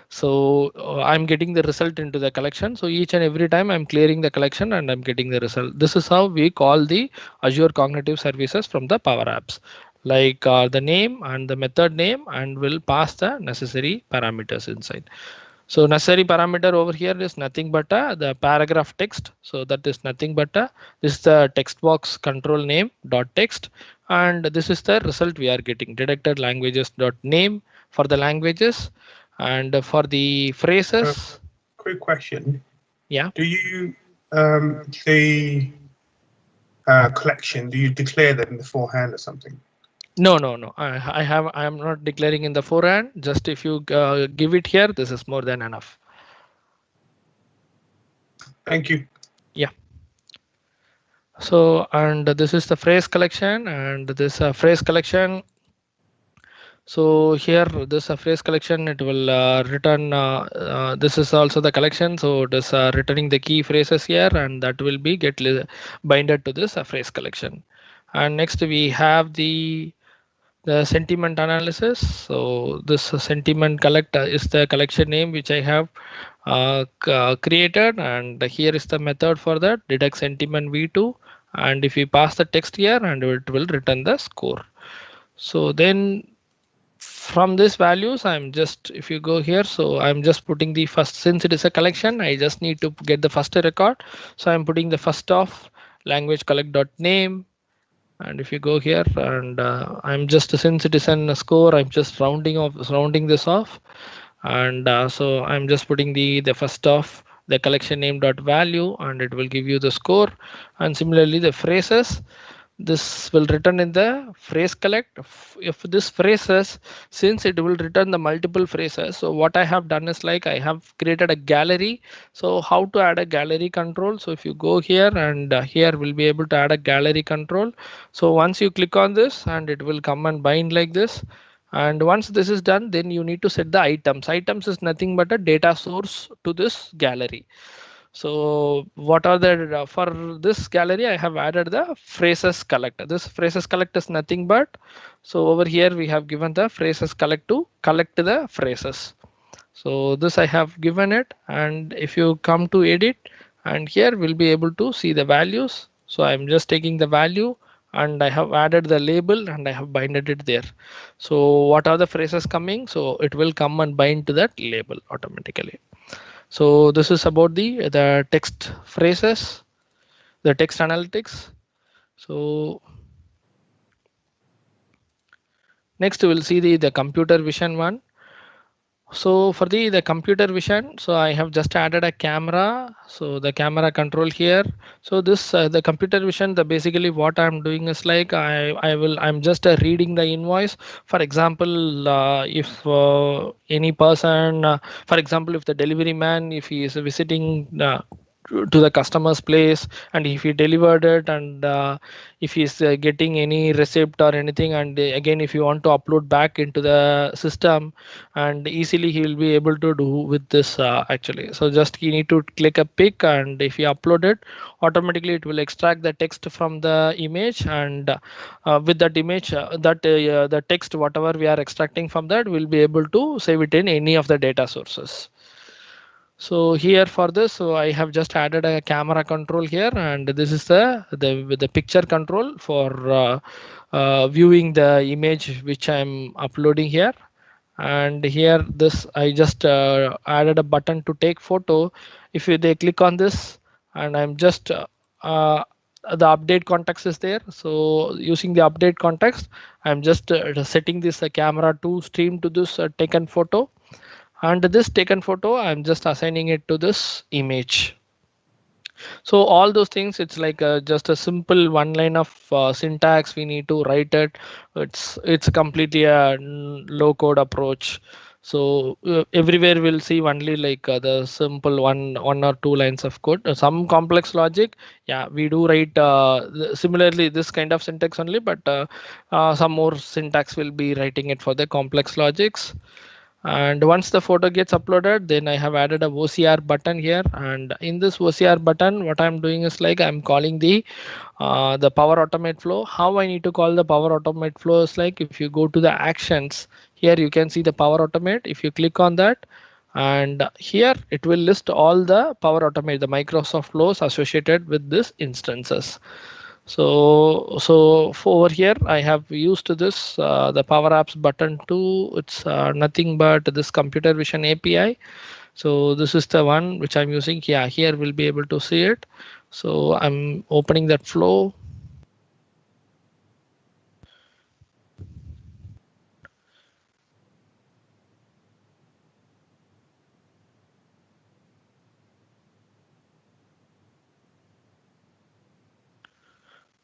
So I'm getting the result into the collection. So each and every time I'm clearing the collection and I'm getting the result. This is how we call the Azure Cognitive Services from the Power Apps, like the name and the method name, and will pass the necessary parameters inside. So necessary parameter over here is nothing but the paragraph text. So that is nothing but this is the text box control name dot text, and this is the result we are getting, detected languages dot name for the languages, and for the phrases. Quick question. Yeah. Do you the collection? Do you declare them beforehand or something? No. I am not declaring in the forehand. Just if you give it here, this is more than enough. Thank you. Yeah. So, and this is the phrase collection, and this phrase collection. So here, this phrase collection, it will return. This is also the collection. So it is returning the key phrases here, and that will be binded to this phrase collection. And next we have the sentiment analysis. So this sentiment collect is the collection name which I have created, and here is the method for that, detect sentiment v2, and if we pass the text here, and it will return the score. So then from these values, I'm just, if you go here, so I'm just putting the first, since it is a collection, I just need to get the first record. So I'm putting the first of language collect dot name. And if you go here, and I'm just, since it is a score, I'm just rounding this off. And so I'm just putting the first of the collection name dot value, and it will give you the score. And similarly the phrases, this will return in the phrase collect. If this phrases, since it will return the multiple phrases, so what I have done is like I have created a gallery. So how to add a gallery control? So if you go here, and here we'll be able to add a gallery control. So once you click on this, and it will come and bind like this. And once this is done, then you need to set the items is nothing but a data source to this gallery. So what are the, for this gallery, I have added the phrases collect. This phrases collect is nothing but, so over here we have given the phrases collect to collect the phrases. So this I have given it, and if you come to edit, and here we'll be able to see the values. So I'm just taking the value, and I have added the label, and I have binded it there. So what are the phrases coming? So it will come and bind to that label automatically. So this is about the text phrases, the text analytics. So next we'll see the computer vision one. So for the computer vision, so I have just added a camera. So the camera control here. So this the computer vision, the basically what I'm doing is like I'm just reading the invoice. For example, if any person, for example, if the delivery man, if he is visiting to the customer's place, and if he delivered it, and if he's getting any receipt or anything, and again if you want to upload back into the system, and easily he will be able to do with this actually. So just you need to click a pic, and if you upload it, automatically it will extract the text from the image, and with that image, the text whatever we are extracting from that, will be able to save it in any of the data sources. So here for this, so I have just added a camera control here, and this is the picture control for viewing the image which I'm uploading here. And here this I just added a button to take photo. If they click on this, and I'm just the update context is there. So using the update context, I'm just setting this camera to stream to this taken photo. And this taken photo, I'm just assigning it to this image. So all those things, it's like just a simple one line of syntax. We need to write it. It's completely a low code approach. So everywhere we'll see only like the simple one or two lines of code. Some complex logic, yeah, we do write similarly this kind of syntax only, but some more syntax will be writing it for the complex logics. And once the photo gets uploaded, then I have added a OCR button here. And in this OCR button, what I'm doing is like I'm calling the Power Automate flow. How I need to call the Power Automate flow is like, if you go to the actions, here you can see the Power Automate. If you click on that, and here it will list all the Power Automate, the Microsoft flows associated with this instances. So for over here, I have used this the Power Apps button too. It's nothing but this computer vision API. So this is the one which I'm using. Yeah, here we'll be able to see it. So I'm opening that flow.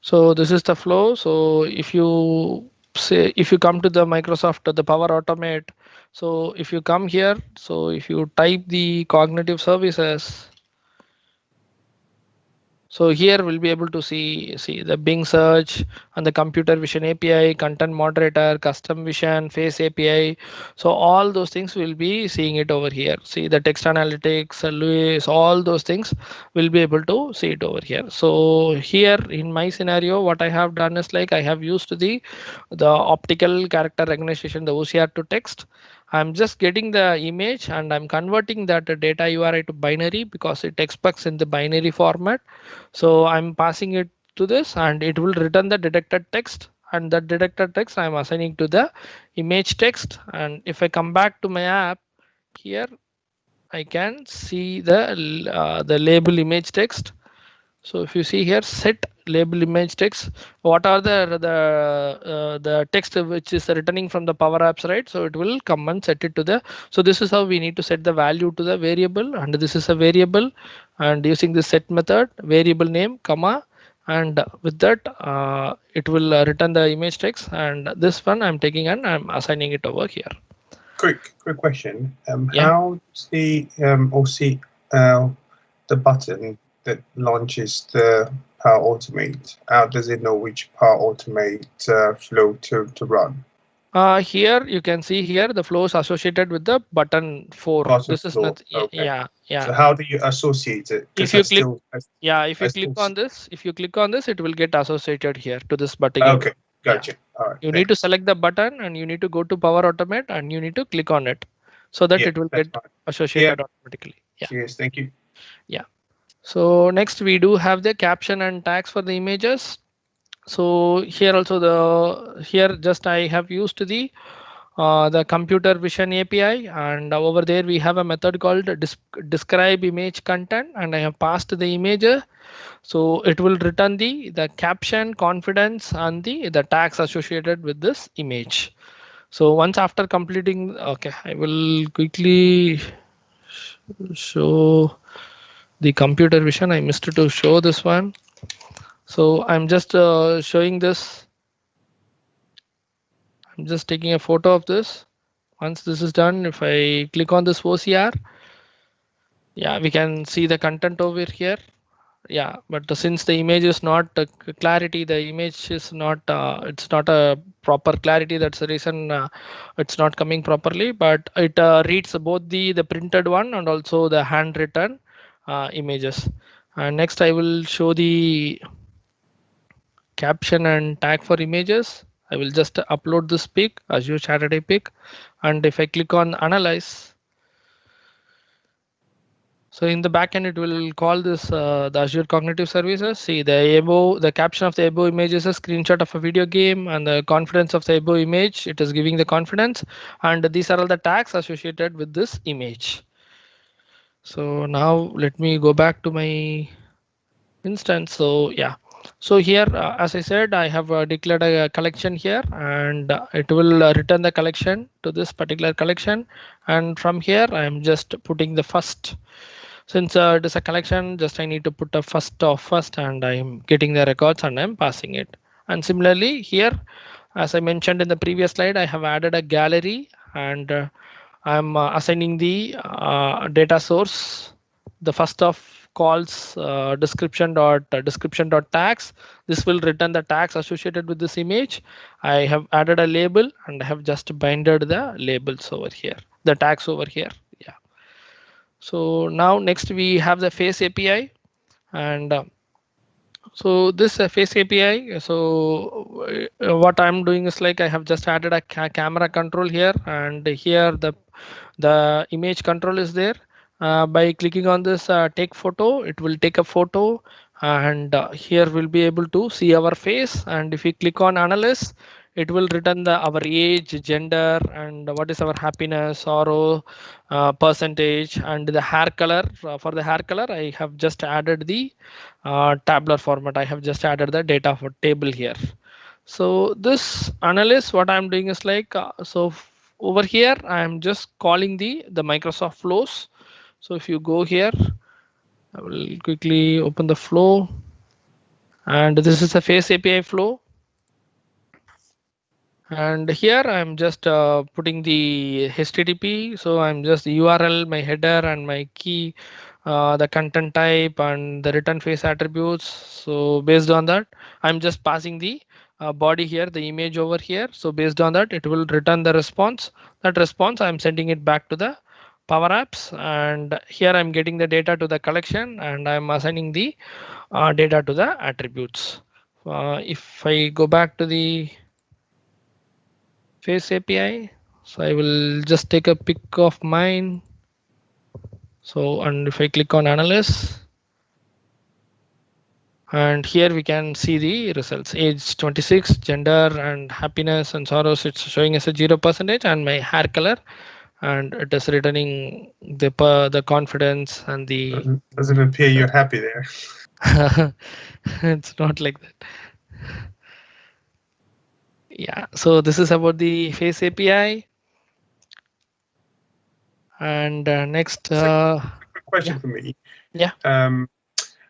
So this is the flow. So if you say, if you come to the Microsoft, the Power Automate, so if you come here, so if you type the cognitive services, so here we'll be able to see the Bing search and the computer vision API, content moderator, custom vision, face API. So all those things we'll be seeing it over here. See the text analytics, Lewis, all those things we'll be able to see it over here. So here in my scenario, what I have done is like I have used the optical character recognition, the OCR to text. I'm just getting the image and I'm converting that data URI to binary because it expects in the binary format. So I'm passing it to this and it will return the detected text, and that detected text I'm assigning to the image text. And if I come back to my app here, I can see the label image text. So if you see here, set label image text, what are the text which is returning from the Power Apps, right? So it will come and set it to the. So this is how we need to set the value to the variable, and this is a variable, and using the set method, variable name, comma, and with that it will return the image text. And this one I'm taking and I'm assigning it over here. Quick question. Yeah. How does the the button that launches the Power Automate, how does it know which Power Automate flow to run? Here you can see here the flows associated with the button 4. Button This is flow, not. okay. Yeah. So how do you associate it? If you click, if you click on this, it will get associated here to this particular. Okay, gotcha. All right. You need to select the button and you need to go to Power Automate and you need to click on it so that it will get associated automatically. Yeah. Cheers. Thank you. Yeah. So next we do have the caption and tags for the images. So here also here just I have used the computer vision API, and over there we have a method called describe image content, and I have passed the image. So it will return the caption, confidence, and the tags associated with this image. So once after completing, okay, I will quickly show the computer vision. I missed to show this one. So I'm just showing this. I'm just taking a photo of this. Once this is done, if I click on this OCR, yeah, we can see the content over here. Yeah, but since the image is not clarity, the image is not, it's not a proper clarity. That's the reason it's not coming properly, but it reads both the printed one and also the handwritten images. Next, I will show the caption and tag for images. I will just upload this pic, Azure Saturday pic, and if I click on analyze, so in the backend it will call this the Azure Cognitive Services. See the caption of the above image is a screenshot of a video game, and the confidence of the above image, it is giving the confidence, and these are all the tags associated with this image. So now let me go back to my instance. So yeah. So here, as I said, I have declared a collection here, and it will return the collection to this particular collection. And from here, I am just putting the first. Since it is a collection, just I need to put a first of first, and I'm getting the records and I'm passing it. And similarly here, as I mentioned in the previous slide, I have added a gallery, and I'm assigning the data source, the first of calls description dot tags. This will return the tags associated with this image. I have added a label and I have just binded the labels over here, the tags over here. Yeah. So now next we have the face API, and so this face API. So what I'm doing is like I have just added a camera control here, and here the image control is there. By clicking on this take photo, it will take a photo, and here we'll be able to see our face. And if we click on analyze, it will return our age, gender, and what is our happiness, sorrow, percentage, and the hair color. For the hair color, I have just added the tabular format. I have just added the data for table here. So this analyze, what I'm doing is like over here I'm just calling the Microsoft flows. So if you go here, I will quickly open the flow, and this is a face API flow. And here I'm just putting the HTTP. So I'm just URL, my header, and my key, the content type, and the return face attributes. So based on that, I'm just passing the body here, the image over here. So based on that, it will return the response. That response, I'm sending it back to the Power Apps, and here I'm getting the data to the collection, and I'm assigning the data to the attributes. If I go back to the face API, So I will just take a pic of mine. So, and if I click on analyze, and here we can see the results: age 26, gender and happiness and sorrows, it's showing as a 0%, and my hair color, and it is returning the confidence and the Doesn't appear you're happy there. it's not like that. Yeah, so this is about the Face API. And next, Quick question yeah. for me. Yeah.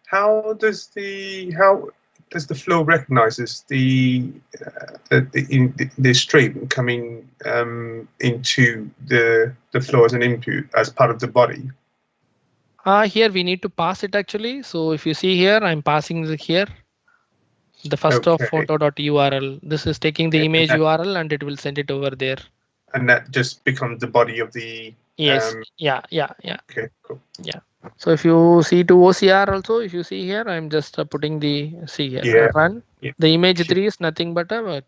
How does the flow recognizes the stream coming into the flow as an input as part of the body? Here we need to pass it actually. So if you see here, I'm passing here the first of Okay. photo.url. This is taking the image URL and it will send it over there. And that just becomes the body of the. Yes. Yeah. Okay. Cool. Yeah. So if you see to OCR also, if you see here, I'm just putting the run. Yeah. The image 3 is nothing but a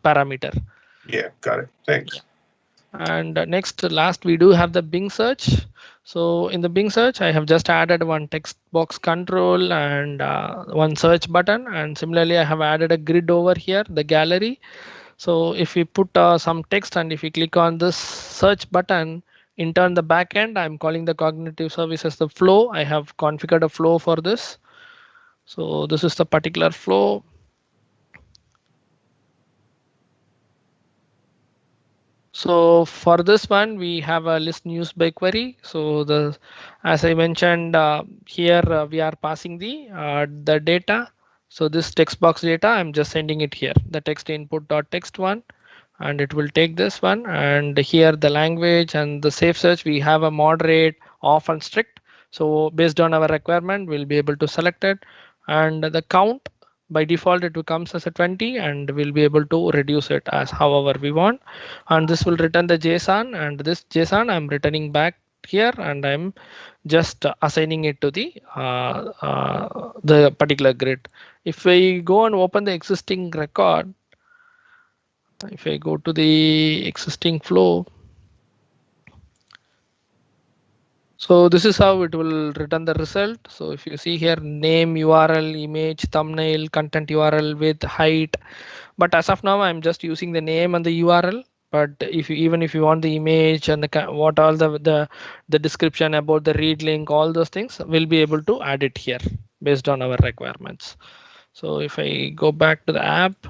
parameter. Yeah. Got it. Thanks. Yeah. And next, last, we do have the Bing search. So in the Bing search, I have just added one text box control and one search button. And similarly, I have added a grid over here, the gallery. So if we put some text and if we click on this search button, in turn the backend, I'm calling the cognitive service as the flow. I have configured a flow for this. So this is the particular flow. So for this one, we have a list news by query. So as I mentioned here, we are passing the data. So this text box data, I'm just sending it here, the text input dot text one, and it will take this one. And here the language and the safe search, we have a moderate, off, and strict. So based on our requirement, we'll be able to select it. And the count, by default, it comes as a 20, and we'll be able to reduce it as however we want. And this will return the JSON, and this JSON I'm returning back here, and I'm just assigning it to the particular grid. If I go and open the existing record, if I go to the existing flow, so this is how it will return the result. So if you see here, name, URL, image, thumbnail, content URL with height. But as of now, I'm just using the name and the URL. But even if you want the image and what all the description about the read link, all those things, we'll be able to add it here based on our requirements. So if I go back to the app,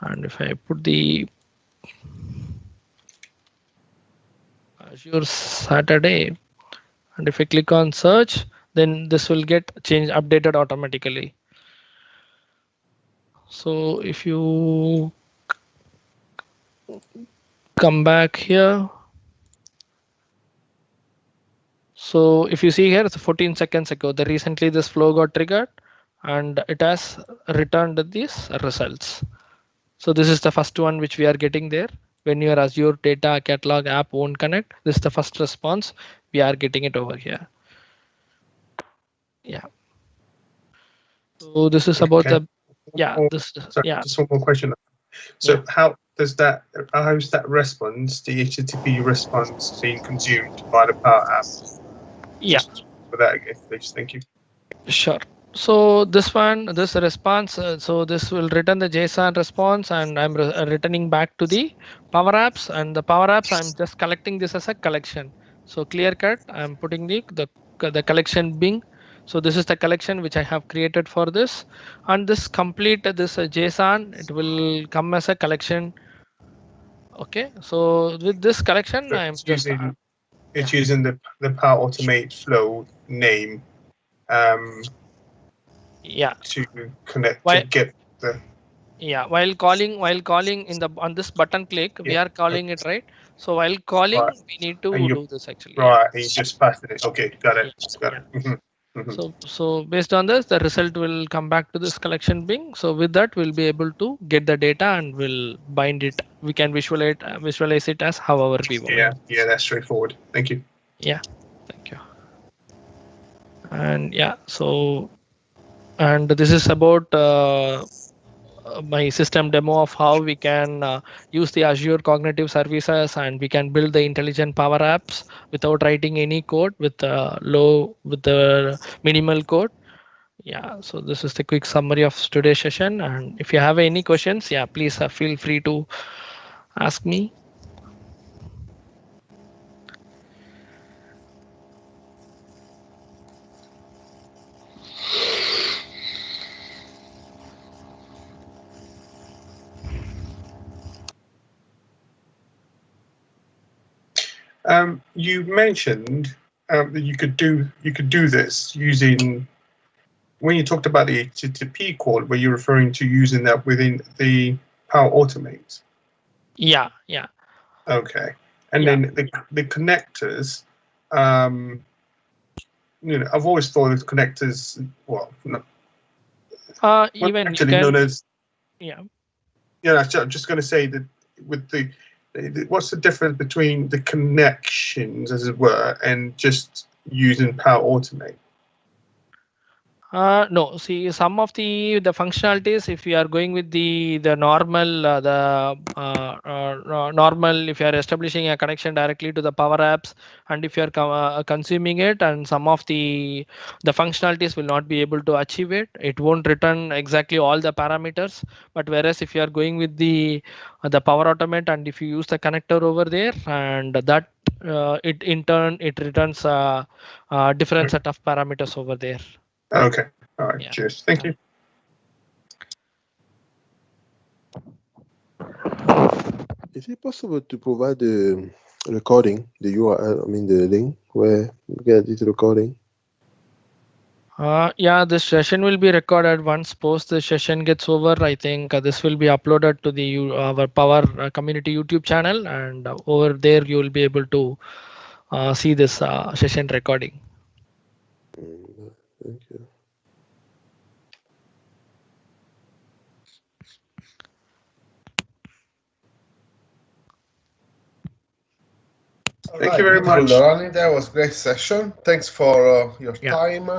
and if I put the Azure Saturday, and if I click on search, then this will get updated automatically. So if you come back here, so if you see here, it's 14 seconds ago, recently this flow got triggered and it has returned these results. So this is the first one which we are getting there. When your Azure Data Catalog app won't connect, this is the first response. We are getting it over here. Yeah. So this is about the Just one more question. So how is that response, the HTTP response, being consumed by the Power App? Yeah. For that again, please. Thank you. Sure. So this response, so this will return the JSON response, and I'm returning back to the Power Apps, and the Power Apps, I'm just collecting this as a collection. So clear cut, I'm putting the collection Bing. So this is the collection which I have created for this, and this complete this JSON, it will come as a collection. Okay. So with this collection, so I'm just using the Power Automate flow name. To connect to get the. Yeah, while calling on this button click, we are calling it, right? So while calling, we need to do this actually. Right, and you just passed it. Okay, got it. Got it. Mm-hmm. So based on this, the result will come back to this collection Bing. So with that, we'll be able to get the data and we'll bind it. We can visualize it as however we want. Yeah, that's straightforward. Thank you. Yeah, thank you. And yeah, so. And this is about my system demo of how we can use the Azure Cognitive Services, and we can build the intelligent Power Apps without writing any code, with the minimal code. Yeah, so this is the quick summary of today's session. And if you have any questions, yeah, please feel free to ask me. You mentioned that you could do this using, when you talked about the HTTP call, were you referring to using that within the Power Automate? Yeah. Okay. And then the connectors, I've always thought of connectors, Even actually known as, yeah. I'm just going to say that with what's the difference between the connections, as it were, and just using Power Automate? No, see, some of the functionalities, if you are going with the normal normal, if you are establishing a connection directly to the Power Apps, and if you are consuming it, and some of the functionalities will not be able to achieve it. It won't return exactly all the parameters. But whereas if you are going with the Power Automate, and if you use the connector over there, and that it in turn it returns a different set of parameters over there. Okay. All right. Yeah. Cheers. Thank you. Is it possible to provide the recording, the URL, the link where you get this recording? Yeah, this session will be recorded. Once post the session gets over, I think this will be uploaded to our Power Community YouTube channel, and over there you will be able to see this session recording. Thank you. Thank you very much. Ronnie, that was a great session. Thanks for your time.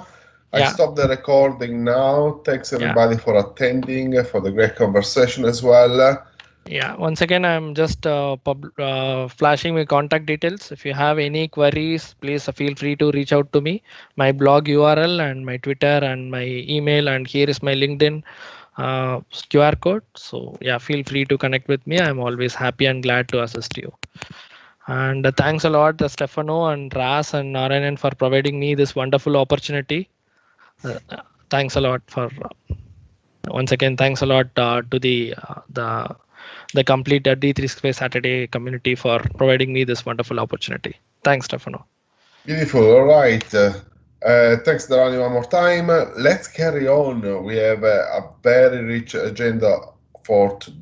I stop the recording now. Thanks everybody for attending, for the great conversation as well. Yeah, once again, I'm just flashing my contact details. If you have any queries, please feel free to reach out to me. My blog URL and my Twitter and my email, and here is my LinkedIn QR code. So yeah, feel free to connect with me. I'm always happy and glad to assist you. And thanks a lot, Stefano and Ras and Narayanan, for providing me this wonderful opportunity. Thanks a lot for once again. Thanks a lot to the complete D365 Saturday community for providing me this wonderful opportunity. Thanks, Stefano. Beautiful. All right. Thanks, Darani, one more time. Let's carry on. We have a very rich agenda for today.